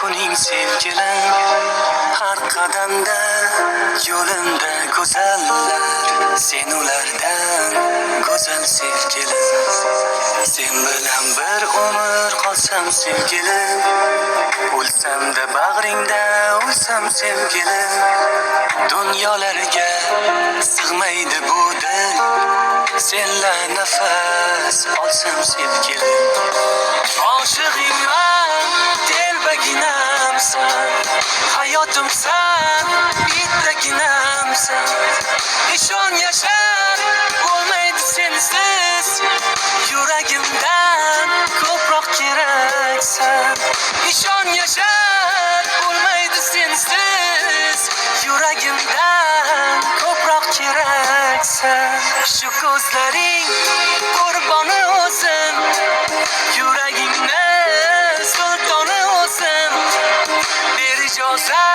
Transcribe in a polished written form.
kuning sevgilim, har qadamda yo'limda go'zallar, sen ulardan go'zal sevgilim. Sen bilan bir umr qolsam sevgilim, o'lsam-da bag'ringda o'lsam sevgilim. Dunyolarga sig'maydi bu dil, senla nafas olsam sevgilim. Oshig'ingman, telbaginamsan, hayotimsan, bittaginamsan. Ishon yashar bo'lmaydi sensiz, yuragimdan ko'proq keraksan. Ishon yashar bo'lmaydi sensiz, yuragimdan ko'proq keraksan. Shu ko'zlaring qurboni o'zim, yuragingni sultoni o'zim. Ber ijozat